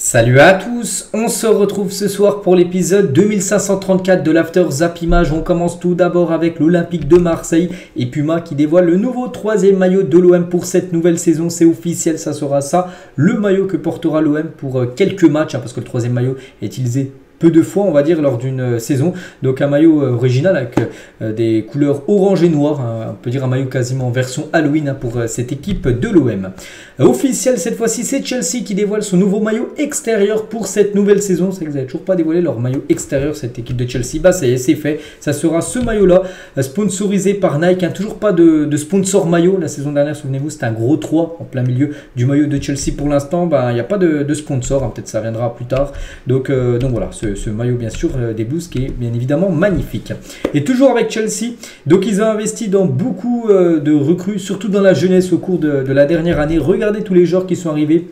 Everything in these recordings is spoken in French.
Salut à tous, on se retrouve ce soir pour l'épisode 2534 de l'After Zap Image. On commence tout d'abord avec l'Olympique de Marseille et Puma qui dévoile le nouveau troisième maillot de l'OM pour cette nouvelle saison. C'est officiel, ça sera ça, le maillot que portera l'OM pour quelques matchs, parce que le troisième maillot est utilisé peu de fois, on va dire, lors d'une saison. Donc un maillot original avec des couleurs orange et noir, on peut dire un maillot quasiment en version Halloween pour cette équipe de l'OM. Officiel cette fois-ci, c'est Chelsea qui dévoile son nouveau maillot extérieur pour cette nouvelle saison. C'est que vous n'avez toujours pas dévoilé leur maillot extérieur, cette équipe de Chelsea. Bah ça y est, c'est fait. Ça sera ce maillot-là, sponsorisé par Nike. Toujours pas de sponsor maillot. La saison dernière, souvenez-vous, c'était un gros 3 en plein milieu du maillot de Chelsea. Pour l'instant, il n'y a pas de sponsor. Peut-être ça viendra plus tard. Donc voilà, ce maillot bien sûr des Blues qui est bien évidemment magnifique. Et toujours avec Chelsea, donc ils ont investi dans beaucoup de recrues, surtout dans la jeunesse au cours de la dernière année. Regardez tous les joueurs qui sont arrivés,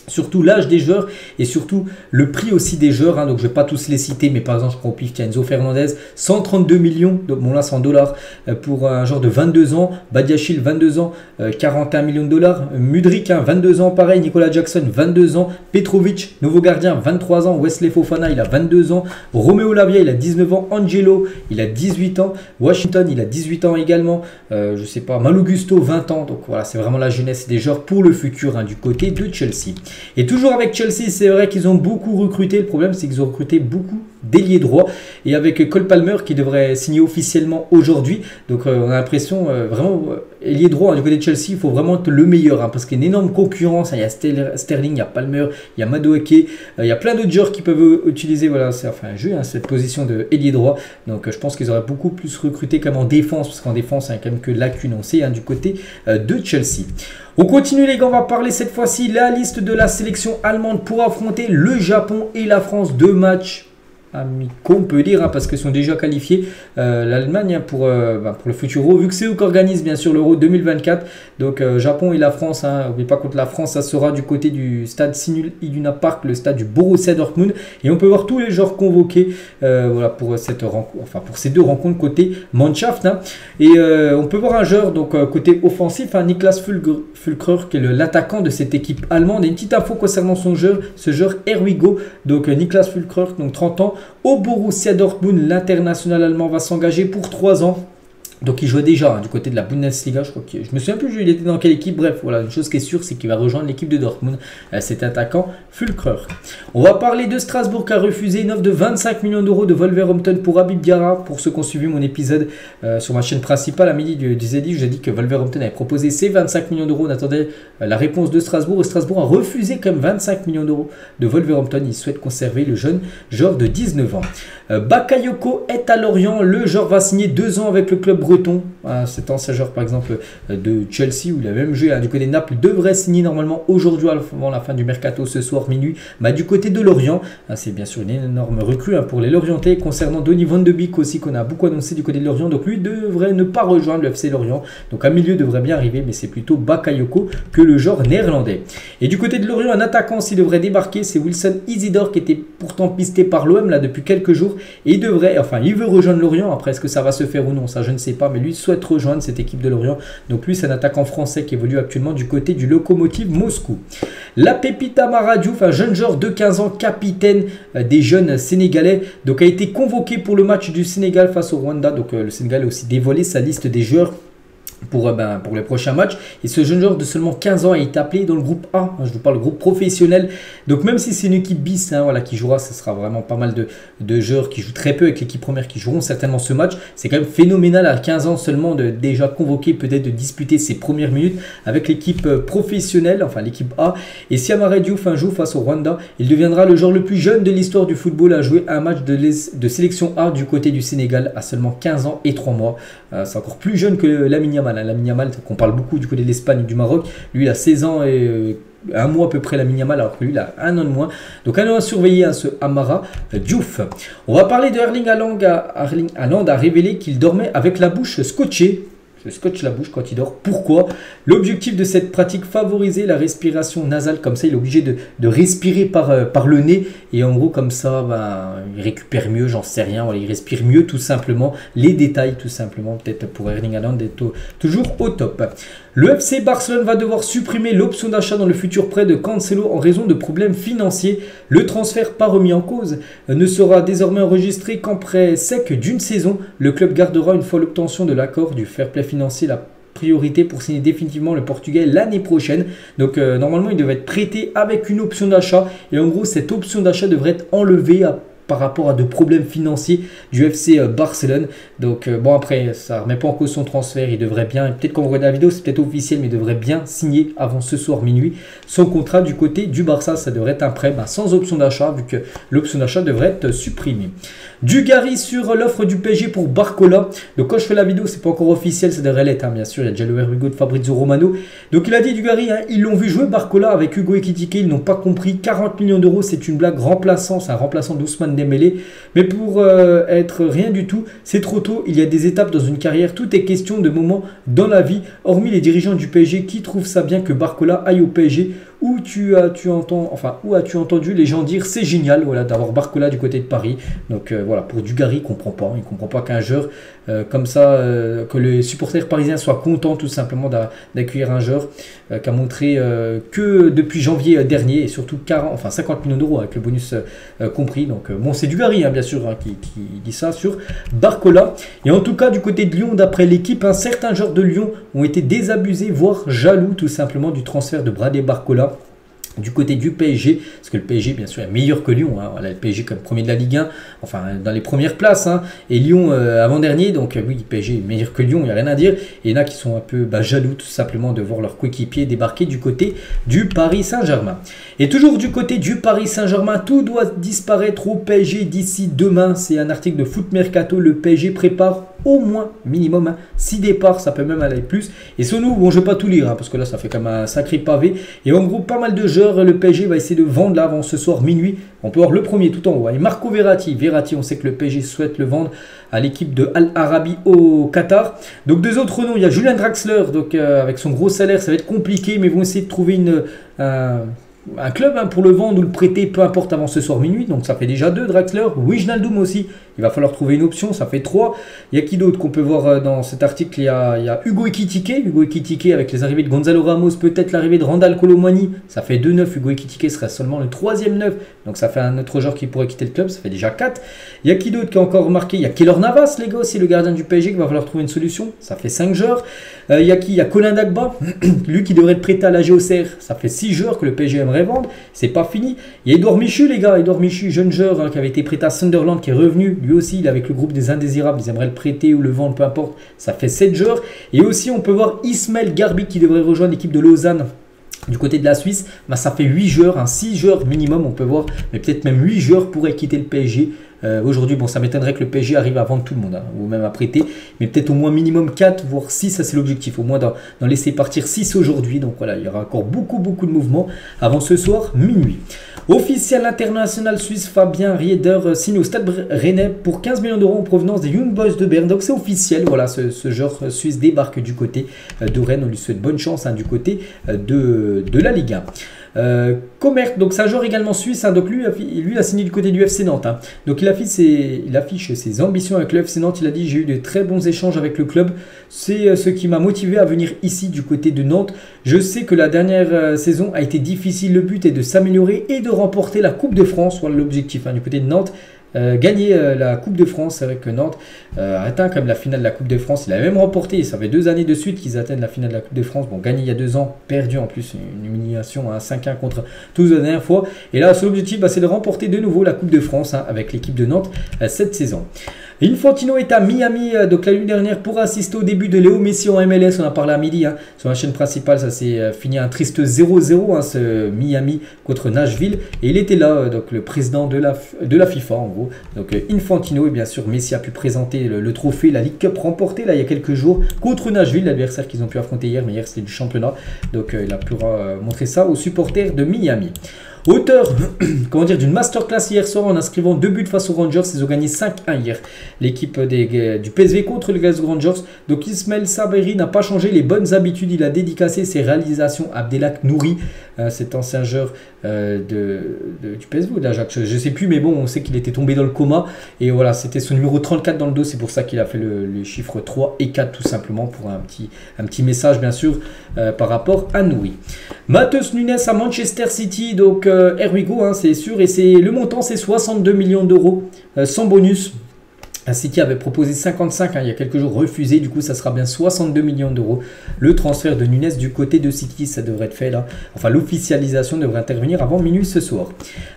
surtout l'âge des joueurs et surtout le prix aussi des joueurs, donc je ne vais pas tous les citer, mais par exemple je prends au pif Enzo Fernandez, 132 millions, bon là c'est en dollars, pour un joueur de 22 ans, Badiachil 22 ans, 41 millions de dollars, Mudryk 22 ans pareil, Nicolas Jackson 22 ans, Petrovic, nouveau gardien 23 ans, Wesley Fofana il a 22 ans, Romeo Lavia il a 19 ans, Angelo il a 18 ans, Washington il a 18 ans également, je sais pas, Malo Gusto 20 ans, donc voilà c'est vraiment la jeunesse des joueurs pour le futur du côté de Chelsea. Et toujours avec Chelsea, c'est vrai qu'ils ont beaucoup recruté. Le problème, c'est qu'ils ont recruté beaucoup d'ailiers droits. Et avec Cole Palmer qui devrait signer officiellement aujourd'hui. Donc on a l'impression vraiment, ailier droit du côté de Chelsea, il faut vraiment être le meilleur. Parce qu'il y a une énorme concurrence. Il y a Sterling, il y a Palmer, il y a Madueke. Il y a plein d'autres joueurs qui peuvent utiliser cette position de ailier droit. Donc je pense qu'ils auraient beaucoup plus recruté comme en défense. Parce qu'en défense, il n'y a quand même que lacunes, on sait, du côté de Chelsea. On continue les gars, on va parler cette fois-ci la liste de la sélection allemande pour affronter le Japon et la France. 2 matchs amicaux, on peut dire, parce qu'ils sont déjà qualifiés. L'Allemagne pour le futur Euro, vu que c'est eux qui organisent bien sûr l'Euro 2024. Donc Japon et la France, n'oubliez pas contre la France, ça sera du côté du stade Signal Iduna Park, le stade du Borussia Dortmund. Et on peut voir tous les joueurs convoqués pour cette rencontre, pour ces deux rencontres côté Mannschaft. Et on peut voir un joueur donc côté offensif, Niklas Füllkrug, qui est l'attaquant de cette équipe allemande. Et une petite info concernant ce joueur Erwigo, donc Niklas Füllkrug, donc 30 ans, au Borussia Dortmund. L'international allemand va s'engager pour 3 ans. Donc il jouait déjà du côté de la Bundesliga, je me souviens plus il était dans quelle équipe, bref voilà, une chose qui est sûre c'est qu'il va rejoindre l'équipe de Dortmund, cet attaquant Füllkrug. On va parler de Strasbourg qui a refusé une offre de 25 millions d'euros de Wolverhampton pour Habib Diarra. Pour ceux qui ont suivi mon épisode sur ma chaîne principale à midi du Zedi, j'ai dit que Wolverhampton avait proposé ses 25 millions d'euros, on attendait la réponse de Strasbourg et Strasbourg a refusé comme 25 millions d'euros de Wolverhampton. Il souhaite conserver le jeune joueur de 19 ans. Bakayoko est à Lorient, le joueur va signer 2 ans avec le club breton. Cet ancien joueur par exemple de Chelsea où il a même joué du côté de Naples devrait signer normalement aujourd'hui avant la fin du mercato ce soir minuit. Du côté de Lorient, c'est bien sûr une énorme recrue pour les Lorientais. Concernant Donny van de Beek aussi qu'on a beaucoup annoncé du côté de Lorient, donc lui devrait ne pas rejoindre le FC Lorient. Donc un milieu devrait bien arriver, mais c'est plutôt Bakayoko que le joueur néerlandais. Et du côté de Lorient, un attaquant s'il devrait débarquer, c'est Wilson Isidore qui était pourtant pisté par l'OM là depuis quelques jours. Et il veut rejoindre Lorient. Après, est-ce que ça va se faire ou non, ça je ne sais pas, mais lui souhaite rejoindre cette équipe de Lorient. Donc lui, c'est un attaquant français qui évolue actuellement du côté du Lokomotiv Moscou. La pépite Amara Diouf, un jeune joueur de 15 ans, capitaine des jeunes sénégalais, donc a été convoqué pour le match du Sénégal face au Rwanda. Donc le Sénégal a aussi dévoilé sa liste des joueurs pour le prochain match. Et ce jeune joueur de seulement 15 ans a été appelé dans le groupe A, je vous parle groupe professionnel. Donc même si c'est une équipe bis qui jouera, ce sera vraiment pas mal de joueurs qui jouent très peu avec l'équipe première qui joueront certainement ce match. C'est quand même phénoménal à 15 ans seulement de déjà convoquer, peut-être de disputer ses premières minutes avec l'équipe professionnelle, l'équipe A. Et si Amara Diouf joue face au Rwanda, il deviendra le joueur le plus jeune de l'histoire du football à jouer un match de sélection A du côté du Sénégal à seulement 15 ans et 3 mois. C'est encore plus jeune que Lamine Yamal. Lamine Yamal, qu'on parle beaucoup du côté de l'Espagne et du Maroc, lui il a 16 ans et un mois à peu près Lamine Yamal, alors que lui il a un an de moins. Donc un an à surveiller ce Amara Diouf. On va parler de Erling Haaland a révélé qu'il dormait avec la bouche scotchée. se scotche la bouche quand il dort. Pourquoi? L'objectif de cette pratique, favoriser la respiration nasale. Comme ça, il est obligé de respirer par le nez. Et en gros, comme ça, il récupère mieux, j'en sais rien. Voilà, il respire mieux tout simplement. Les détails tout simplement, peut-être pour Erling Haaland d'être toujours au top. Le FC Barcelone va devoir supprimer l'option d'achat dans le futur prêt de Cancelo en raison de problèmes financiers. Le transfert pas remis en cause ne sera désormais enregistré qu'en prêt sec d'une saison. Le club gardera une fois l'obtention de l'accord du fair play financier la priorité pour signer définitivement le Portugais l'année prochaine. Donc normalement il devait être prêté avec une option d'achat et en gros cette option d'achat devrait être enlevée par rapport à de problèmes financiers du FC Barcelone. Donc bon, après ça ne remet pas en cause son transfert, il devrait bien, peut-être qu'on regarde la vidéo, c'est peut-être officiel, mais il devrait bien signer avant ce soir minuit son contrat du côté du Barça. Ça devrait être un prêt sans option d'achat, vu que l'option d'achat devrait être supprimée. Dugarry sur l'offre du PSG pour Barcola. Donc quand je fais la vidéo, c'est pas encore officiel, ça devrait l'être, bien sûr, il y a déjà le Hugo de Fabrizio Romano. Donc il a dit Dugarry, ils l'ont vu jouer Barcola avec Hugo Ekitike, ils n'ont pas compris, 40 millions d'euros c'est une blague, remplaçant, c'est un remplaçant d'Ousmane Dembélé, mais pour être rien du tout, c'est trop tôt, il y a des étapes dans une carrière, tout est question de moments dans la vie, hormis les dirigeants du PSG qui trouvent ça bien que Barcola aille au PSG. Où as-tu entendu les gens dire c'est génial, voilà, d'avoir Barcola du côté de Paris. Donc voilà, pour Dugarry, il ne comprend pas qu'un joueur comme ça, que les supporters parisiens soient contents tout simplement d'accueillir un joueur qui a montré que depuis janvier dernier, et surtout 50 millions d'euros avec le bonus compris. Donc bon, c'est Dugarry bien sûr qui dit ça sur Barcola. Et en tout cas du côté de Lyon, d'après l'équipe, certains joueurs de Lyon ont été désabusés, voire jaloux tout simplement du transfert de Bradley Barcola du côté du PSG, parce que le PSG bien sûr est meilleur que Lyon, voilà, le PSG comme premier de la Ligue 1, enfin dans les premières places, et Lyon avant-dernier, donc oui, le PSG est meilleur que Lyon, il n'y a rien à dire, et il y en a qui sont un peu jaloux tout simplement de voir leur coéquipier débarquer du côté du Paris Saint-Germain. Et toujours du côté du Paris Saint-Germain, tout doit disparaître au PSG d'ici demain, c'est un article de Foot Mercato, le PSG prépare au moins minimum 6 départs, ça peut même aller plus. Et sur nous, bon, je ne vais pas tout lire parce que là ça fait comme un sacré pavé. Et en gros, pas mal de joueurs, le PSG va essayer de vendre là avant ce soir minuit. On peut voir le premier tout en haut. Et Marco Verratti, on sait que le PSG souhaite le vendre à l'équipe de Al Arabi au Qatar. Donc deux autres noms, il y a Julian Draxler, donc avec son gros salaire, ça va être compliqué, mais ils vont essayer de trouver un club pour le vendre ou le prêter, peu importe, avant ce soir minuit. Donc ça fait déjà 2, Draxler. Wijnaldum aussi, il va falloir trouver une option, ça fait 3. Il y a qui d'autre qu'on peut voir dans cet article? Il y a Hugo Ekitike avec les arrivées de Gonzalo Ramos, peut-être l'arrivée de Randal Colomwani, ça fait 2-9. Hugo Ekitike serait seulement le 3e 9, donc ça fait un autre joueur qui pourrait quitter le club, ça fait déjà 4. Il y a qui d'autre qui a encore marqué? Il y a Keylor Navas, les gars, aussi le gardien du PSG, qui va falloir trouver une solution, ça fait 5 joueurs. Il y a qui? Il y a Colin Dagba, lui qui devrait être prêté à la Auxerre, ça fait 6 joueurs que le PSG aimerait vendre, c'est pas fini. Il y a Edouard Michu, les gars, Edouard Michu, jeune joueur qui avait été prêté à Sunderland, qui est revenu, lui aussi, il est avec le groupe des indésirables, ils aimeraient le prêter ou le vendre, peu importe, ça fait 7 joueurs. Et aussi on peut voir Ismaël Garbi qui devrait rejoindre l'équipe de Lausanne du côté de la Suisse, ça fait 8 joueurs, 6 joueurs minimum on peut voir, mais peut-être même 8 joueurs pourraient quitter le PSG. Aujourd'hui, bon, ça m'étonnerait que le PSG arrive à vendre tout le monde, ou même à prêter, mais peut-être au moins minimum 4, voire 6, ça c'est l'objectif, au moins d'en laisser partir 6 aujourd'hui. Donc voilà, il y aura encore beaucoup de mouvements avant ce soir minuit. Officiel international suisse, Fabien Rieder signe au Stade Rennais pour 15 millions d'euros en provenance des Young Boys de Berne. Donc c'est officiel, voilà, ce joueur suisse débarque du côté de Rennes. On lui souhaite bonne chance du côté de la Ligue 1. Commerce, donc c'est un joueur également suisse, donc lui a signé du côté du FC Nantes. Donc il affiche ses ambitions avec le FC Nantes. Il a dit: j'ai eu de très bons échanges avec le club, c'est ce qui m'a motivé à venir ici du côté de Nantes. Je sais que la dernière saison a été difficile, le but est de s'améliorer et de remporter la Coupe de France, voilà l'objectif du côté de Nantes. Gagner la Coupe de France avec Nantes, atteint comme la finale de la Coupe de France, il a même remporté, ça fait 2 années de suite qu'ils atteignent la finale de la Coupe de France, bon gagné il y a 2 ans, perdu en plus, une humiliation à 5-1 contre Toulouse la dernière fois, et là son objectif c'est de remporter de nouveau la Coupe de France avec l'équipe de Nantes cette saison. Infantino est à Miami donc la nuit dernière pour assister au début de Léo Messi en MLS, on a parlé à midi sur la chaîne principale, ça s'est fini un triste 0-0 ce Miami contre Nashville, et il était là donc le président de la FIFA en gros, donc Infantino, et bien sûr Messi a pu présenter le trophée, la League Cup remportée là il y a quelques jours contre Nashville, l'adversaire qu'ils ont pu affronter hier, mais hier c'était du championnat, donc il a pu montrer ça aux supporters de Miami. Auteur comment dire, d'une masterclass hier soir en inscrivant 2 buts face aux Rangers. Ils ont gagné 5-1 hier. L'équipe du PSV contre les Glasgow Rangers. Donc Ismaël Saberi n'a pas changé les bonnes habitudes. Il a dédicacé ses réalisations à Abdelak Nouri, cet ancien joueur du PSV ou d'Ajax, je ne sais plus, mais bon, on sait qu'il était tombé dans le coma. Et voilà, c'était son numéro 34 dans le dos. C'est pour ça qu'il a fait le chiffre 3 et 4 tout simplement, pour un petit message bien sûr par rapport à Nouri. Matheus Nunes à Manchester City, donc here we go, hein, c'est sûr, et le montant c'est 62 millions d'euros sans bonus. City avait proposé 55 il y a quelques jours, refusé, du coup ça sera bien 62 millions d'euros. Le transfert de Nunes du côté de City, ça devrait être fait là, enfin l'officialisation devrait intervenir avant minuit ce soir.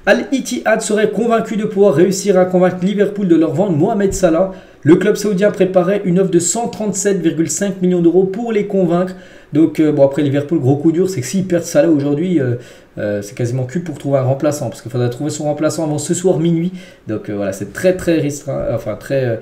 Al-Ittihad serait convaincu de pouvoir réussir à convaincre Liverpool de leur vendre Mohamed Salah. Le club saoudien préparait une offre de 137,5 millions d'euros pour les convaincre. Donc bon, après Liverpool, gros coup dur, c'est que s'ils perdent Salah aujourd'hui, c'est quasiment cul pour trouver un remplaçant, parce qu'il faudra trouver son remplaçant avant ce soir minuit. Donc voilà, c'est très restreint, enfin très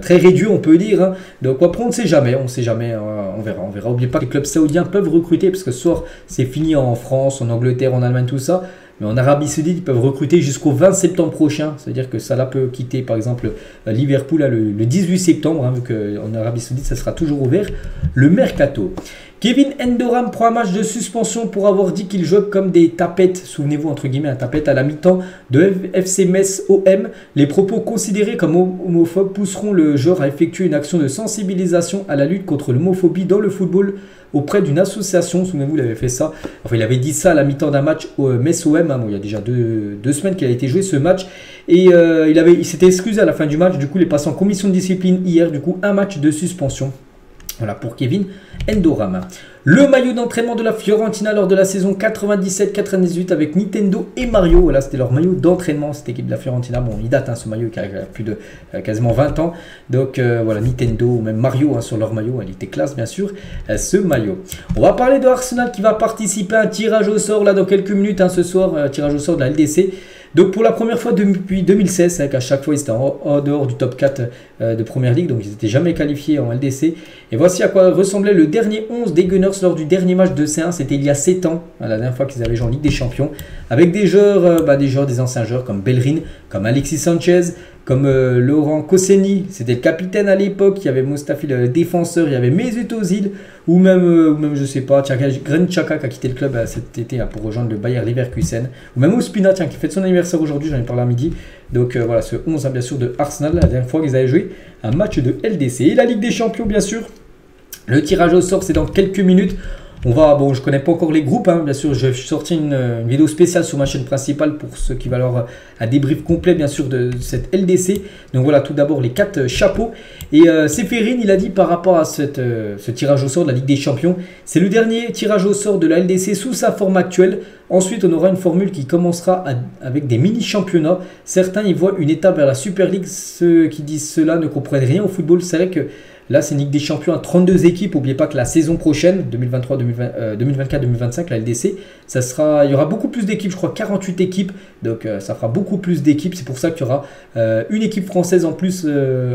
réduit on peut dire, hein. Donc après on ne sait jamais, on verra. N'oubliez pas que les clubs saoudiens peuvent recruter, parce que ce soir c'est fini en France, en Angleterre, en Allemagne, tout ça. Mais en Arabie Saoudite, ils peuvent recruter jusqu'au 20 septembre prochain. C'est-à-dire que Salah peut quitter, par exemple, Liverpool le 18 septembre, hein, vu qu'en Arabie Saoudite, ça sera toujours ouvert, le mercato. Kevin Endoram prend un match de suspension pour avoir dit qu'il jouait comme des tapettes. Souvenez-vous, entre guillemets, un tapette à la mi-temps de FC Metz OM. Les propos considérés comme homophobes pousseront le joueur à effectuer une action de sensibilisation à la lutte contre l'homophobie dans le football auprès d'une association. Souvenez-vous, il avait fait ça. Enfin, il avait dit ça à la mi-temps d'un match au Metz OM. Hein, bon, il y a déjà deux semaines qu'il a été joué ce match. Et il s'était excusé à la fin du match. Du coup, il est passé en commission de discipline hier. Du coup, un match de suspension. Voilà pour Kevin Endoram. Le maillot d'entraînement de la Fiorentina lors de la saison 97-98 avec Nintendo et Mario. Voilà, c'était leur maillot d'entraînement, cette équipe de la Fiorentina. Bon, il date, hein, ce maillot qui a plus de quasiment 20 ans. Donc voilà, Nintendo ou même Mario, hein, sur leur maillot. Elle était classe, bien sûr, ce maillot. On va parler de Arsenal qui va participer à un tirage au sort là dans quelques minutes, hein, ce soir. Tirage au sort de la LDC. Donc pour la première fois depuis 2016, c'est vrai qu'à chaque fois ils étaient en dehors du top 4 de Première Ligue, donc ils n'étaient jamais qualifiés en LDC. Et voici à quoi ressemblait le dernier 11 des Gunners lors du dernier match de C1, c'était il y a 7 ans, la dernière fois qu'ils avaient joué en Ligue des Champions, avec des joueurs, des anciens joueurs comme Bellerin, comme Alexis Sanchez, comme Laurent Koscielny, c'était le capitaine à l'époque, il y avait Mustafi le défenseur, il y avait Mesut Özil, ou même je sais pas, Granit Xhaka qui a quitté le club cet été, hein, pour rejoindre le Bayer Leverkusen, ou même Ospina, qui fête son anniversaire aujourd'hui, j'en ai parlé à midi. Donc voilà, ce 11, hein, bien sûr, de Arsenal, la dernière fois qu'ils avaient joué un match de LDC. Et la Ligue des Champions, bien sûr, le tirage au sort, c'est dans quelques minutes. Bon, je connais pas encore les groupes, hein, bien sûr, je vais sortir une vidéo spéciale sur ma chaîne principale pour ceux qui veulent avoir un débrief complet, bien sûr, de cette LDC. Donc voilà, tout d'abord les 4 chapeaux. Et Séphérine, il a dit par rapport à ce tirage au sort de la Ligue des Champions, c'est le dernier tirage au sort de la LDC sous sa forme actuelle. Ensuite, on aura une formule qui commencera avec des mini-championnats. Certains y voient une étape vers la Super League. Ceux qui disent cela ne comprennent rien au football. C'est vrai que là, c'est une Ligue des Champions à 32 équipes. N'oubliez pas que la saison prochaine, 2024-2025, la LDC, il y aura beaucoup plus d'équipes. Je crois 48 équipes. Donc, ça fera beaucoup plus d'équipes. C'est pour ça qu'il y aura une équipe française en plus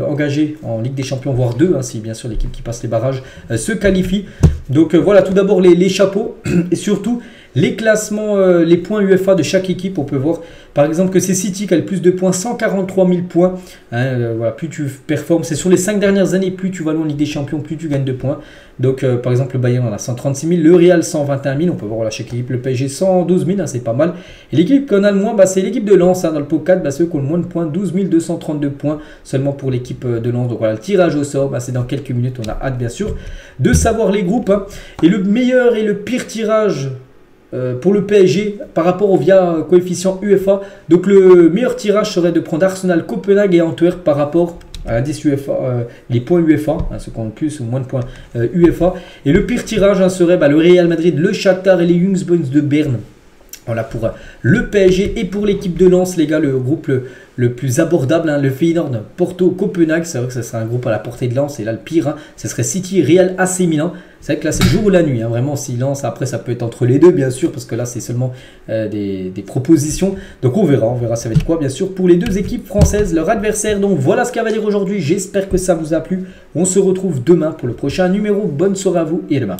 engagée en Ligue des Champions, voire 2, hein, si bien sûr l'équipe qui passe les barrages se qualifie. Donc, voilà, tout d'abord les chapeaux. Et surtout, les classements, les points UEFA de chaque équipe. On peut voir par exemple que c'est City qui a le plus de points, 143 000 points. Hein, voilà, plus tu performes, c'est sur les 5 dernières années, plus tu vas loin en Ligue des Champions, plus tu gagnes de points. Donc par exemple le Bayern en a 136 000, le Real 121 000, on peut voir là chaque équipe, le PSG 112 000, hein, c'est pas mal. Et l'équipe qu'on a le moins, c'est l'équipe de Lens, hein, dans le pot 4, ceux qui ont le moins de points, 12 232 points seulement pour l'équipe de Lens. Donc voilà, le tirage au sort, c'est dans quelques minutes, on a hâte bien sûr de savoir les groupes. Hein. Et le meilleur et le pire tirage pour le PSG par rapport au coefficient UEFA. Donc le meilleur tirage serait de prendre Arsenal, Copenhague et Antwerp par rapport à l'indice UEFA, les points UEFA, hein, ceux qui ont plus ou moins de points UEFA. Et le pire tirage, hein, serait le Real Madrid, le Shakhtar et les Young Boys de Berne. Voilà pour le PSG et pour l'équipe de Lens, les gars, le groupe le plus abordable, hein, le Feyenoord, Porto, Copenhague. C'est vrai que ça serait un groupe à la portée de Lens. Et là, le pire, hein, ce serait City, Real, AC Milan. C'est vrai que là, c'est le jour ou la nuit. Hein, vraiment, si Lens, après, ça peut être entre les deux, bien sûr, parce que là, c'est seulement des propositions. Donc, on verra ça va être quoi, bien sûr, pour les deux équipes françaises, leur adversaire. Donc, voilà ce qu'elle va dire aujourd'hui. J'espère que ça vous a plu. On se retrouve demain pour le prochain numéro. Bonne soirée à vous et à demain.